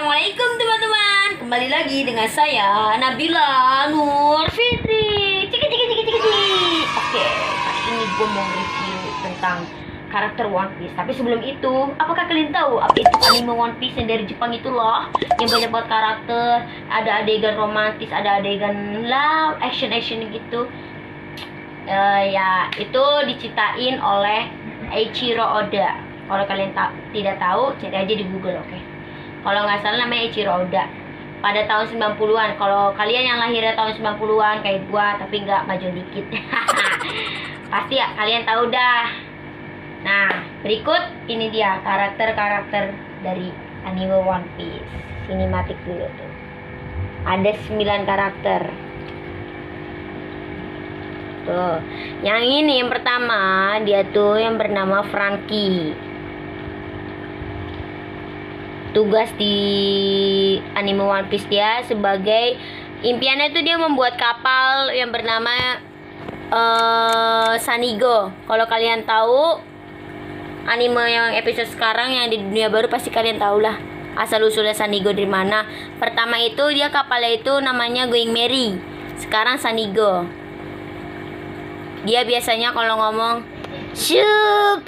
Assalamualaikum teman-teman. Kembali lagi dengan saya Nabila Nur Fitri. Oke, kali ini gue mau review tentang karakter One Piece. Tapi sebelum itu, apakah kalian tahu apa itu anime One Piece yang dari Jepang itu loh? Yang banyak banget karakter, ada adegan romantis, ada adegan love, action gitu. Ya, itu diciptain oleh Eiichiro Oda. Kalau kalian tidak tahu, cari aja di Google, oke? Kalau nggak salah namanya Eiichiro Oda. Pada tahun 90-an. Kalau kalian yang lahirnya tahun 90-an kayak gua, tapi nggak maju dikit. Pasti ya, kalian tahu dah. Nah, berikut ini dia karakter-karakter dari anime One Piece. Sinematik dulu tuh. Ada 9 karakter. Tuh, yang ini yang pertama dia tuh yang bernama Franky. Tugas di anime One Piece dia sebagai impiannya tuh dia membuat kapal yang bernama Sanigo. Kalau kalian tahu anime yang episode sekarang yang di dunia baru pasti kalian tahu lah asal usulnya Sanigo dari mana. Pertama itu dia kapalnya itu namanya Going Merry. Sekarang Sanigo. Dia biasanya kalau ngomong super,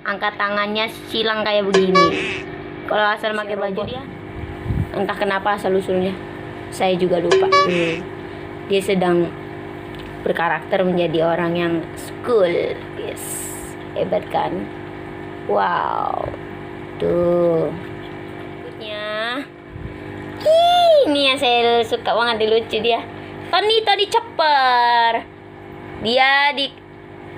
angkat tangannya silang kayak begini. Kalau asal pakai baju dia, entah kenapa asal usulnya, saya juga lupa. Dia sedang berkarakter menjadi orang yang cool, yes, hebat kan? Wow, tuh. Berikutnya, ini yang saya suka banget, lucu dia. Tony Chopper. Dia di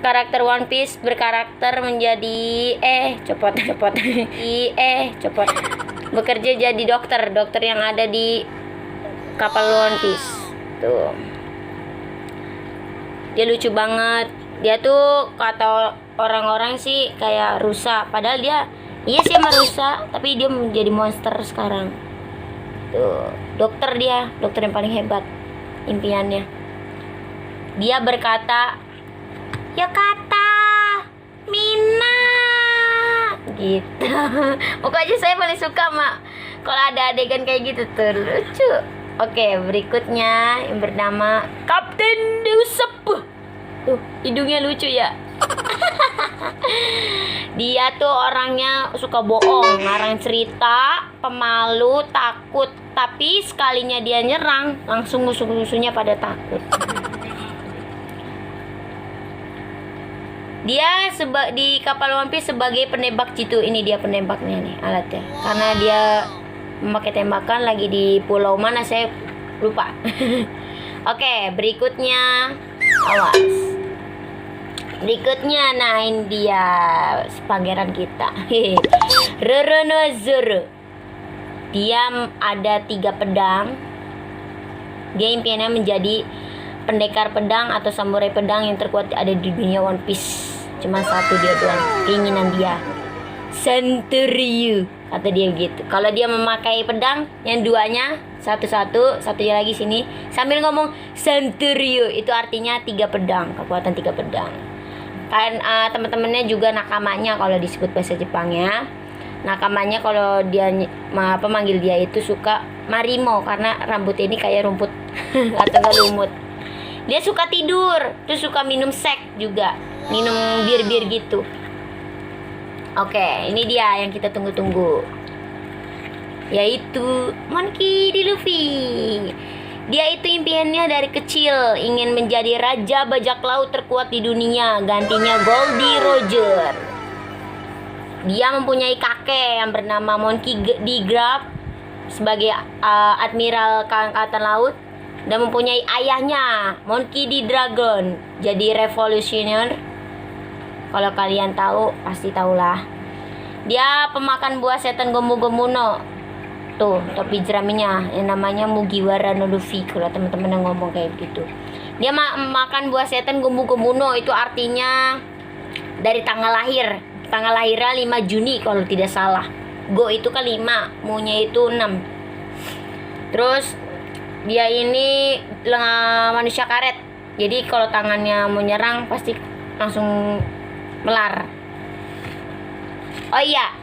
karakter One Piece berkarakter menjadi copot bekerja jadi dokter yang ada di kapal One Piece tuh. Dia lucu banget. Dia tuh kata orang-orang sih kayak rusa, padahal dia iya sih emang rusa, tapi dia menjadi monster sekarang tuh. Dokter yang paling hebat. Impiannya dia berkata, ya kata Mina gitu. Pokoknya saya paling suka mak kalau ada adegan kayak gitu tuh, lucu. Oke, berikutnya yang bernama Kapten Usopp. Tuh hidungnya lucu ya. Dia tuh orangnya suka bohong, ngarang cerita, pemalu, takut. Tapi sekalinya dia nyerang, langsung musuh-musuhnya pada takut. Dia di kapal One Piece sebagai penembak jitu. Ini dia penembaknya nih, alatnya. Karena dia memakai tembakan lagi di pulau mana saya lupa. Oke, berikutnya awas. Berikutnya, nah ini dia pangeran kita. Roronoa. Dia ada 3 pedang. Dia impiannya menjadi pendekar pedang atau samurai pedang yang terkuat ada di dunia One Piece. Cuma satu dia doang keinginan dia. Santoryu, kata dia gitu. Kalau dia memakai pedang, yang duanya satunya lagi sini sambil ngomong Santoryu, itu artinya 3 pedang, kekuatan 3 pedang. Kan teman-temannya juga nakamanya kalau disebut bahasa Jepangnya. Nakamanya kalau dia manggil dia itu suka Marimo karena rambutnya ini kayak rumput atau enggak lumut. Dia suka tidur, terus suka minum sek juga, minum bir gitu. Oke, ini dia yang kita tunggu-tunggu, yaitu Monkey D. Luffy. Dia itu impiannya dari kecil ingin menjadi raja bajak laut terkuat di dunia, gantinya Goldie Roger. Dia mempunyai kakek yang bernama Monkey D. Grab sebagai admiral angkatan laut, dan mempunyai ayahnya Monkey D. Dragon jadi revolusioner. Kalau kalian tahu pasti tahulah. Dia pemakan buah setan Gomu-Gomu no. Tuh topi jeraminya yang namanya Mugiwara no Luffy. Kalau teman-teman yang ngomong kayak gitu, dia makan buah setan Gomu-Gomu no, itu artinya dari tanggal lahir. Tanggal lahirnya 5 Juni kalau tidak salah. Go itu kan 5, Mu-nya itu 6. Terus dia ini manusia karet. Jadi kalau tangannya mau nyerang pasti langsung melar. Oh iya,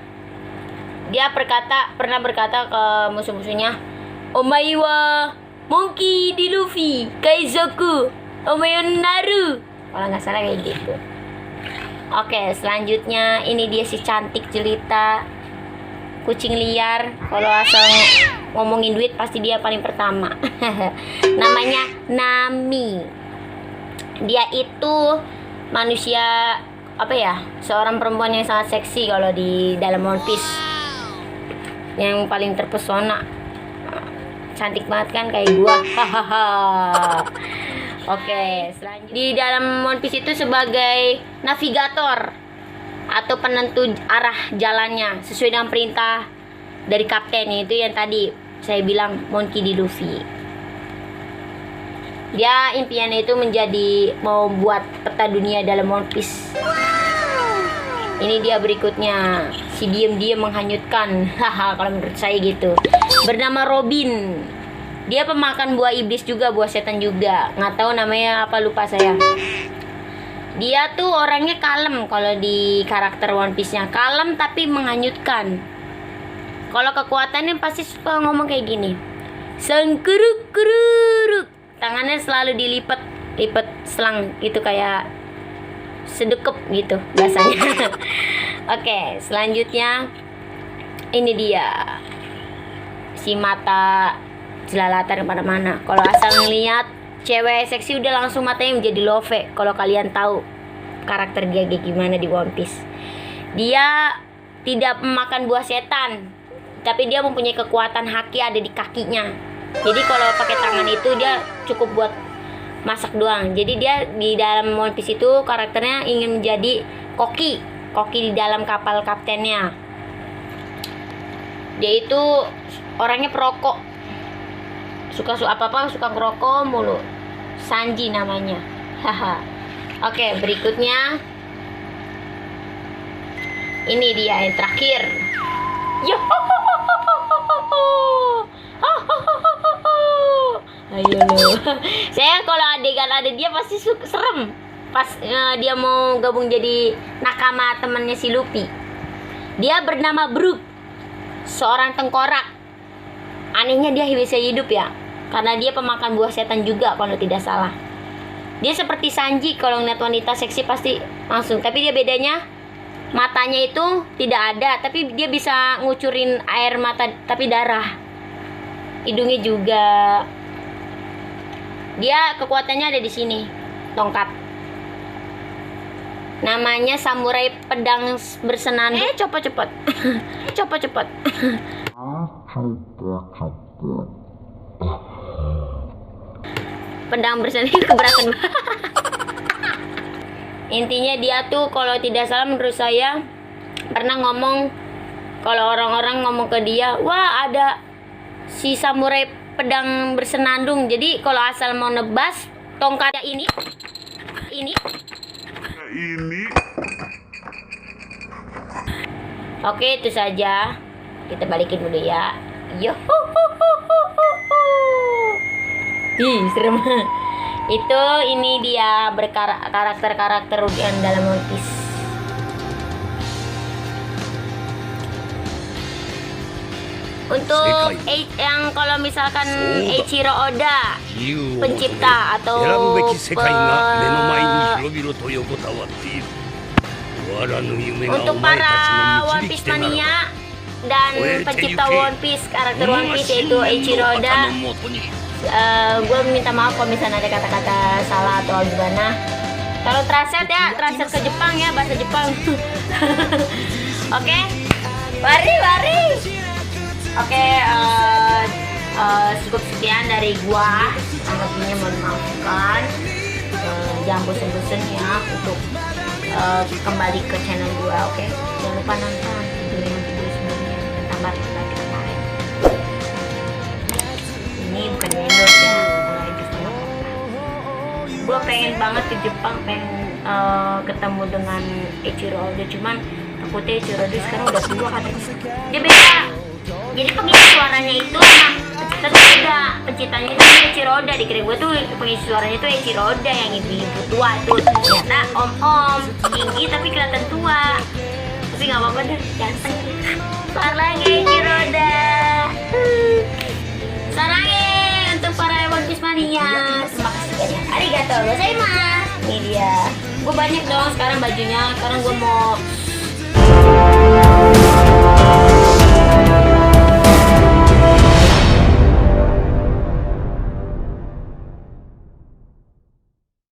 Dia pernah berkata ke musuh-musuhnya, "Omae wa Monkey D. Luffy, Kaizoku, Omae wa Naru." Kalau nggak salah kayak gitu. Oke, selanjutnya ini dia si cantik jelita kucing liar. Kalau asal ngomongin duit pasti dia paling pertama. Namanya Nami. Dia itu manusia apa ya? Seorang perempuan yang sangat seksi kalau di dalam One Piece. Yang paling terpesona. Cantik banget kan kayak gua. Oke, selanjutnya di dalam One Piece itu sebagai navigator atau penentu arah jalannya sesuai dengan perintah dari kapten, itu yang tadi saya bilang Monkey D. Luffy. Dia impiannya itu mau buat peta dunia dalam One Piece. Ini dia berikutnya, si diem-diem menghanyutkan. Haha, kalau menurut saya gitu. Bernama Robin. Dia pemakan buah iblis juga, buah setan juga. Nggak tahu namanya apa, lupa saya. Dia tuh orangnya kalem kalau di karakter One Piece-nya. Kalem tapi menghanyutkan. Kalau kekuatannya pasti suka ngomong kayak gini. Sangkuruk-kuruk. Tangannya selalu dilipat selang gitu, kayak sedekep gitu bahasanya. Oke, selanjutnya ini dia si mata jelalatan kemana-mana. Kalau asal ngeliat cewek seksi udah langsung matanya menjadi love. Kalau kalian tahu karakter dia kayak gimana di One Piece. Dia tidak memakan buah setan, tapi dia mempunyai kekuatan haki ada di kakinya. Jadi kalau pakai tangan itu dia cukup buat masak doang. Jadi dia di dalam One Piece itu karakternya ingin menjadi koki di dalam kapal kaptennya. Dia itu orangnya perokok, suka ngerokok mulu. Sanji namanya. Haha. Oke, berikutnya ini dia yang terakhir. Yo. Ayo lo. Saya kalau adegan ada dia pasti serem. Pas dia mau gabung jadi nakama temannya si Luffy. Dia bernama Brook, seorang tengkorak. Anehnya dia bisa hidup ya, karena dia pemakan buah setan juga kalau tidak salah. Dia seperti Sanji, kalau ngeliat wanita seksi pasti langsung. Tapi dia bedanya matanya itu tidak ada, tapi dia bisa ngucurin air mata tapi darah. Hidungnya juga. Dia kekuatannya ada di sini, tongkat. Namanya samurai pedang bersenandung. Cepet. Pedang bersenandung keberatan. Intinya dia tuh kalau tidak salah menurut saya pernah ngomong, kalau orang-orang ngomong ke dia, wah ada si samurai pedang bersenandung. Jadi kalau asal mau nebas tongkatnya ini. Oke, itu saja. Kita balikin dulu ya. Yo. Ih, serem. Ini dia karakter-karakter yang dalam One Piece. Untuk yang kalau misalkan Eiichiro Oda, pencipta atau untuk para One Piece mania dan pencipta One Piece, karakter One Piece yaitu Eiichiro Oda, gue minta maaf kalau misalnya ada kata-kata salah atau gimana. Kalau translate ke Jepang ya, bahasa Jepang. Oke, mari. Oke, cukup sekian dari gua. Anggapnya mohon maafkan. Jangan bosan-bosan ya untuk kembali ke channel gua, oke? Jangan lupa nonton video sebelumnya tentang batik kemarin. Ini bukan endorse ya, gua pengen banget ke Jepang, pengen ketemu dengan Eiichiro Oda, cuman takutnya Eiichiro Oda sekarang udah tua katanya. Dia beda. Jadi pengisi suaranya itu pencipta tuh beda. Penciptanya itu Eiichiro Oda. Dikira gue tuh pengisi suaranya itu Eiichiro Oda yang ibu-ibu tua tuh. Ternyata om tinggi tapi kelihatan tua. Tapi nggak apa-apa deh, ganteng. Saranghe Jiroda. Saranghe untuk para One Piece mania. Terima kasih banyak. Arigatou gozaimasu. Ini dia. Gue banyak dong sekarang bajunya. Sekarang gue mau